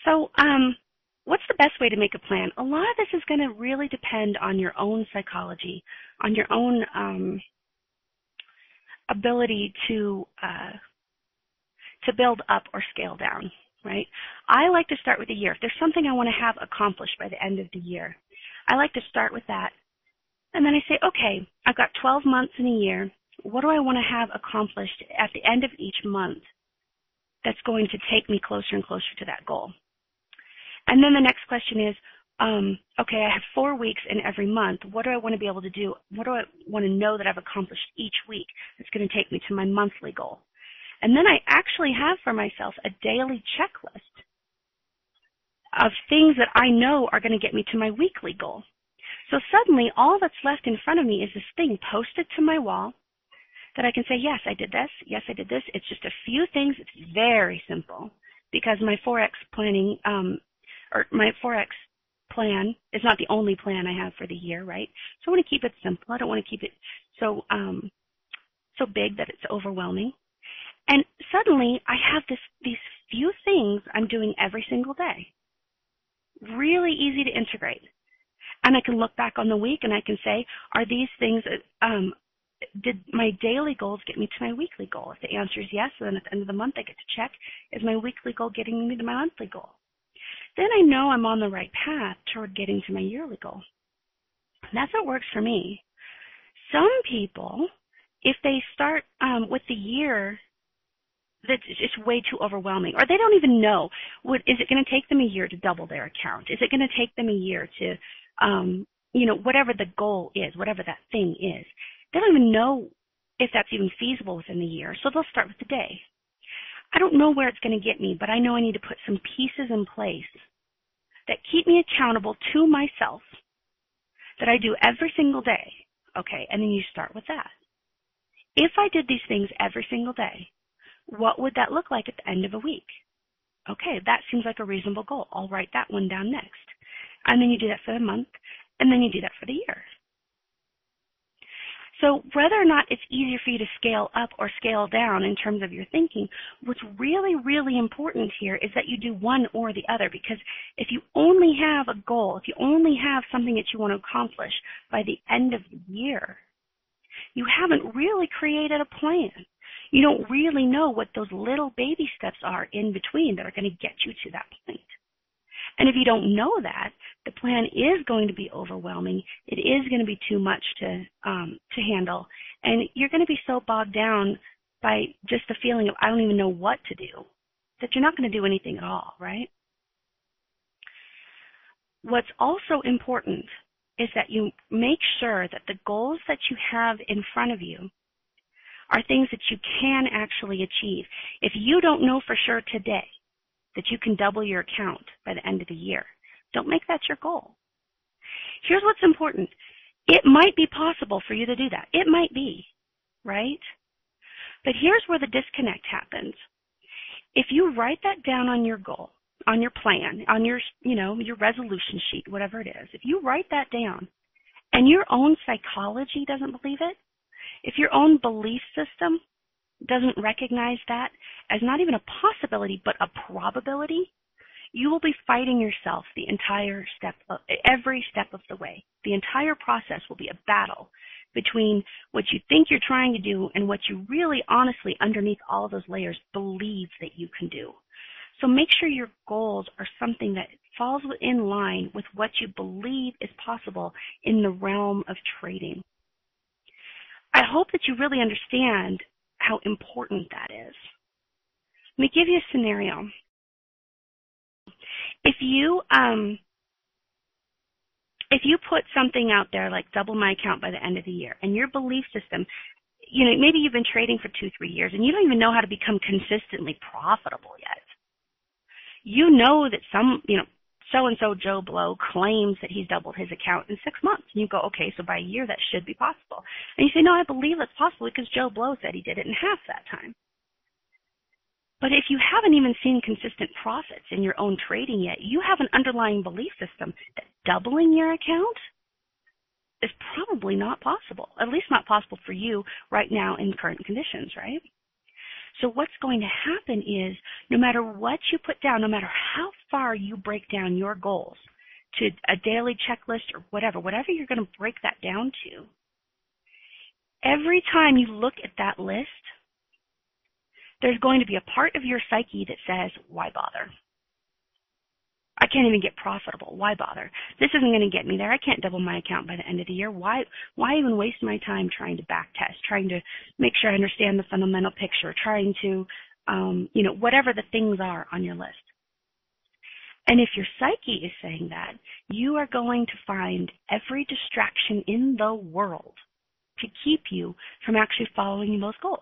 So, what's the best way to make a plan? A lot of this is going to really depend on your own psychology, on your own ability to build up or scale down, right? I like to start with the year. If there's something I want to have accomplished by the end of the year, I like to start with that. And then I say, okay, I've got 12 months in a year. What do I want to have accomplished at the end of each month that's going to take me closer and closer to that goal? And then the next question is, okay, I have 4 weeks in every month. What do I want to be able to do? What do I want to know that I've accomplished each week that's going to take me to my monthly goal? And then I actually have for myself a daily checklist of things that I know are going to get me to my weekly goal. So suddenly all that's left in front of me is this thing posted to my wall that I can say, yes, I did this. Yes, I did this. It's just a few things. It's very simple because my Forex planning, or my Forex plan is not the only plan I have for the year, right? So I want to keep it simple. I don't want to keep it so big that it's overwhelming. And suddenly I have these few things I'm doing every single day. Really easy to integrate. And I can look back on the week and I can say, are these things, did my daily goals get me to my weekly goal? If the answer is yes, then at the end of the month I get to check, is my weekly goal getting me to my monthly goal? Then I know I'm on the right path toward getting to my yearly goal. That's what works for me. Some people, if they start with the year, that's just way too overwhelming, or they don't even know, is it going to take them a year to double their account? Is it going to take them a year to, whatever the goal is, whatever that thing is? They don't even know if that's even feasible within the year, so they'll start with the day. I don't know where it's going to get me, but I know I need to put some pieces in place that keep me accountable to myself that I do every single day. Okay, and then you start with that. If I did these things every single day, what would that look like at the end of a week? Okay, that seems like a reasonable goal. I'll write that one down next. And then you do that for the month, and then you do that for the year. So whether or not it's easier for you to scale up or scale down in terms of your thinking, what's really, really important here is that you do one or the other, because if you only have a goal, if you only have something that you want to accomplish by the end of the year, you haven't really created a plan. You don't really know what those little baby steps are in between that are going to get you to that point. And if you don't know that, the plan is going to be overwhelming. It is going to be too much to handle. And you're going to be so bogged down by just the feeling of, I don't even know what to do, that you're not going to do anything at all, right? What's also important is that you make sure that the goals that you have in front of you are things that you can actually achieve. If you don't know for sure today that you can double your account by the end of the year, don't make that your goal. Here's what's important. It might be possible for you to do that. It might be, right? But here's where the disconnect happens. If you write that down on your goal, on your plan, on your, your resolution sheet, whatever it is, if you write that down and your own psychology doesn't believe it, if your own belief system doesn't recognize that as not even a possibility but a probability, you will be fighting yourself the entire every step of the way. The entire process will be a battle between what you think you're trying to do and what you really honestly underneath all of those layers believe that you can do. So make sure your goals are something that falls in line with what you believe is possible in the realm of trading. I hope that you really understand how important that is. Let me give you a scenario. If you put something out there like double my account by the end of the year, and your belief system, maybe you've been trading for 2-3 years and you don't even know how to become consistently profitable yet. You know that so-and-so Joe Blow claims that he's doubled his account in 6 months. And you go, okay, so by a year that should be possible. And you say, no, I believe it's possible because Joe Blow said he did it in half that time. But if you haven't even seen consistent profits in your own trading yet, you have an underlying belief system that doubling your account is probably not possible, at least not possible for you right now in current conditions, right? So what's going to happen is no matter what you put down, no matter how far you break down your goals to a daily checklist or whatever you're going to break that down to, every time you look at that list, there's going to be a part of your psyche that says, why bother? I can't even get profitable. Why bother? This isn't going to get me there. I can't double my account by the end of the year. Why even waste my time trying to back test, trying to make sure I understand the fundamental picture, trying to, whatever the things are on your list. And if your psyche is saying that, you are going to find every distraction in the world to keep you from actually following those goals.